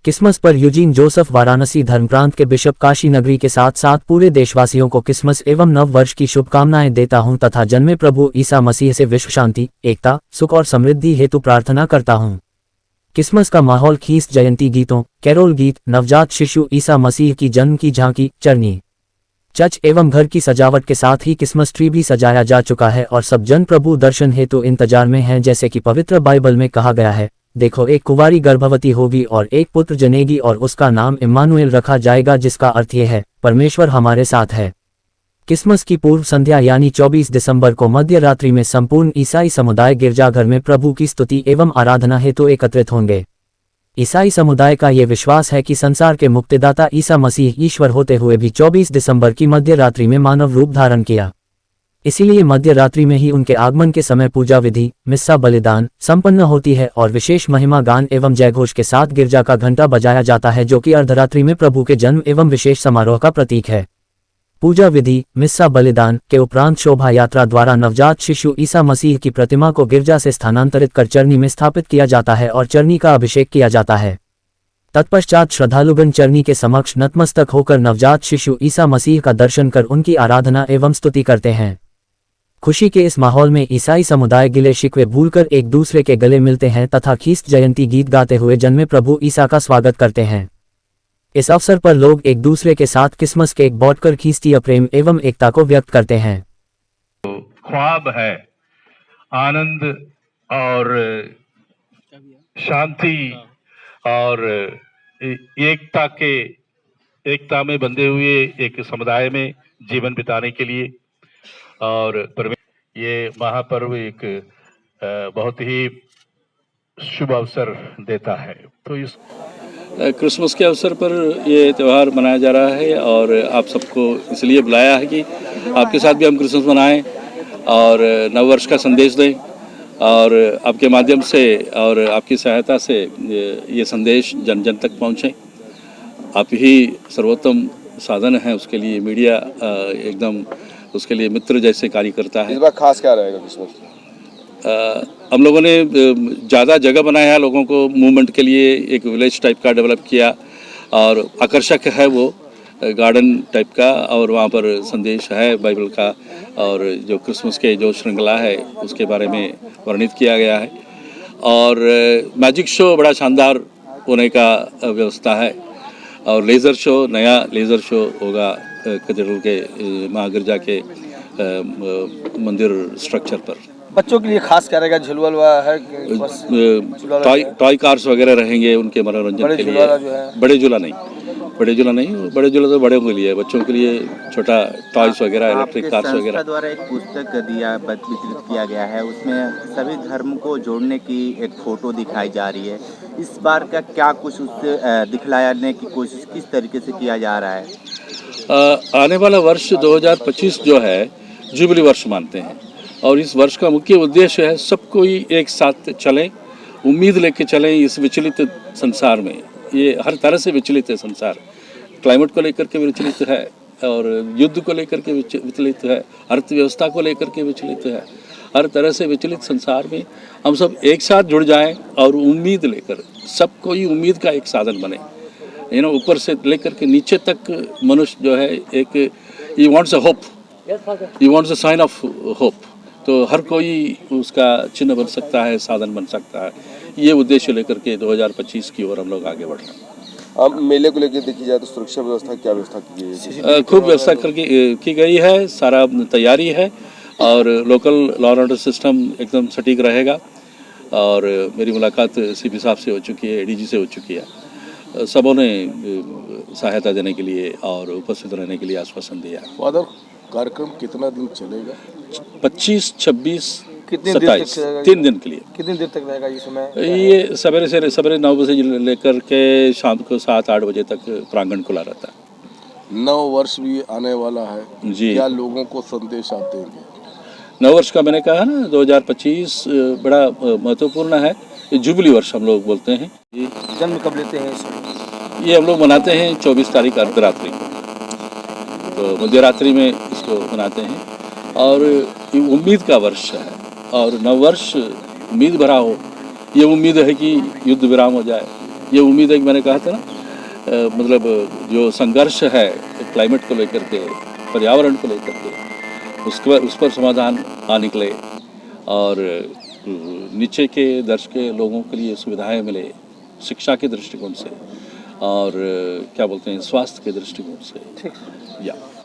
Christmas पर Eugene Joseph Varanasi धर्मप्रांत के bishop Kashi नगरी के साथ साथ पूरे देशवासियों को क्रिसमस एवं नव वर्ष की शुभकामनाएं देता हूं तथा जन्मे प्रभु ईसा मसीह से विश्व शांति, एकता, सुख और समृद्धि हेतु प्रार्थना करता हूं। क्रिसमस का माहौल ख्रीस्त जयंती गीतों, कैरोल गीत, नवजात शिशु ईसा मसीह की जन्म की झांकी, चरनी, चर्च एवं घर की सजावट के साथ ही क्रिसमस ट्री भी सजाया जा चुका है और सब जन प्रभु दर्शन हेतु इंतजार में हैं। जैसे कि पवित्र बाइबल में कहा गया है, देखो एक कुंवारी गर्भवती होगी और एक पुत्र जनेगी और उसका नाम इम्मानुएल रखा जाएगा, जिसका अर्थ ये है परमेश्वर हमारे साथ है। क्रिसमस की पूर्व संध्या यानी 24 दिसंबर को मध्य रात्रि में संपूर्ण ईसाई समुदाय गिरजाघर में प्रभु की स्तुति एवं आराधना हेतु एकत्रित होंगे। ईसाई समुदाय का ये विश्वास है कि संसार के मुक्तिदाता ईसा मसीह ईश्वर होते हुए भी 24 दिसंबर की मध्य रात्रि में मानव रूप धारण किया। इसीलिए मध्य रात्रि में ही उनके आगमन के समय पूजा विधि, मिस्सा बलिदान संपन्न होती है और विशेष महिमा गान एवं जयघोष के साथ गिरजा का घंटा बजाया जाता है, जो कि अर्धरात्रि में प्रभु के जन्म एवं विशेष समारोह का प्रतीक है। पूजा विधि, मिस्सा बलिदान के उपरांत शोभा यात्रा द्वारा नवजात शिशु ईसा मसीह की प्रतिमा को गिरजा से स्थानांतरित कर चरनी में स्थापित किया जाता है और चरनी का अभिषेक किया जाता है। तत्पश्चात श्रद्धालुगण चरनी के समक्ष नतमस्तक होकर नवजात शिशु ईसा मसीह का दर्शन कर उनकी आराधना एवं स्तुति करते हैं। खुशी के इस माहौल में ईसाई समुदाय गिले शिकवे भूलकर एक दूसरे के गले मिलते हैं तथा ख्रीस्त जयंती गीत गाते हुए जन्मे प्रभु ईसा का स्वागत करते हैं। इस अवसर पर लोग एक दूसरे के साथ क्रिसमस केक बांटकर ख्रीस्तीय प्रेम एवं एकता को व्यक्त करते हैं। ख्वाब है आनंद और शांति और एकता में बंधे हुए एक समुदाय में जीवन बिताने के लिए, और ये महापर्व एक बहुत ही शुभ अवसर देता है। तो इस क्रिसमस के अवसर पर ये त्यौहार मनाया जा रहा है और आप सबको इसलिए बुलाया है कि आपके साथ भी हम क्रिसमस मनाएं और नववर्ष का संदेश दें, और आपके माध्यम से और आपकी सहायता से ये संदेश जन जन तक पहुँचें। आप ही सर्वोत्तम साधन हैं, उसके लिए मीडिया एकदम उसके लिए मित्र जैसे कार्य करता है। इस बार खास क्या रहेगा क्रिसमस? हम लोगों ने ज़्यादा जगह बनाया है लोगों को मूवमेंट के लिए, एक विलेज टाइप का डेवलप किया और आकर्षक है वो गार्डन टाइप का, और वहाँ पर संदेश है बाइबल का और जो क्रिसमस के जो श्रृंखला है उसके बारे में वर्णित किया गया है। और मैजिक शो बड़ा शानदार होने का व्यवस्था है और लेज़र शो, नया लेज़र शो होगा कैथेड्रल के महागिरजा के मंदिर स्ट्रक्चर पर। बच्चों के लिए खास क्या रहेगा? झुलवा है, टॉय कार्स वगैरह रहेंगे उनके मनोरंजन के लिए। बड़े झूला नहीं, बड़े झूला तो बड़े के लिए, बच्चों के लिए छोटा टॉयस वगैरह, इलेक्ट्रिक कार्स वगैरह। द्वारा एक पुस्तक वितरित किया गया है, उसमें सभी धर्म को जोड़ने की एक फोटो दिखाई जा रही है। इस बार का क्या कुछ उससे दिखलाने की कोशिश किस तरीके से किया जा रहा है? आने वाला वर्ष 2025 जो है जुबली वर्ष मानते हैं और इस वर्ष का मुख्य उद्देश्य है सब कोई एक साथ चलें, उम्मीद लेके चलें इस विचलित संसार में। ये हर तरह से विचलित है संसार, क्लाइमेट को लेकर के विचलित है और युद्ध को लेकर के विचलित है, अर्थव्यवस्था को लेकर के विचलित है। हर तरह से विचलित संसार में हम सब एक साथ जुड़ जाएं और उम्मीद लेकर, सब कोई उम्मीद का एक साधन बने। ऊपर से लेकर के नीचे तक मनुष्य जो है एक he wants a hope, he wants a sign of hope. तो हर कोई उसका चिन्ह बन सकता है, साधन बन सकता है। ये उद्देश्य लेकर के 2025 की ओर हम लोग आगे बढ़ रहे हैं। अब मेले को लेकर देखी जाए तो सुरक्षा व्यवस्था क्या व्यवस्था की गई है? खूब व्यवस्था की गई है, सारा तैयारी है और local law and order system एकदम सटीक रहेगा। और मेरी मुलाकात सीपी साहब से हो चुकी है, एडीजी से हो चुकी है। सबों ने सहायता देने के लिए और उपस्थित रहने के लिए आश्वासन दिया। फादर, कार्यक्रम कितना दिन चलेगा? 25, 26, कितने 27, 3 दिन के लिए। कितने देर तक रहेगा ये समय? ये सवेरे 9 बजे लेकर के शाम को 7-8 बजे तक प्रांगण खुला रहता है। नव वर्ष भी आने वाला है जी, क्या लोगों को संदेश आप देंगे? नव वर्ष का मैंने कहा ना 2025 बड़ा महत्वपूर्ण है। ये जुबली वर्ष हम लोग बोलते हैं। जन्म कब लेते हैं? ये हम लोग मनाते हैं 24 तारीख अर्धरात्रि को, तो मध्य रात्रि में इसको मनाते हैं। और ये उम्मीद का वर्ष है और नव वर्ष उम्मीद भरा हो। ये उम्मीद है कि युद्ध विराम हो जाए, ये उम्मीद है कि मैंने कहा था ना मतलब जो संघर्ष है क्लाइमेट को लेकर के, पर्यावरण को लेकर के, उस पर समाधान आ निकले और नीचे के दर्ज के लोगों के लिए सुविधाएं मिले, शिक्षा के दृष्टिकोण से और क्या बोलते हैं स्वास्थ्य के दृष्टिकोण से। या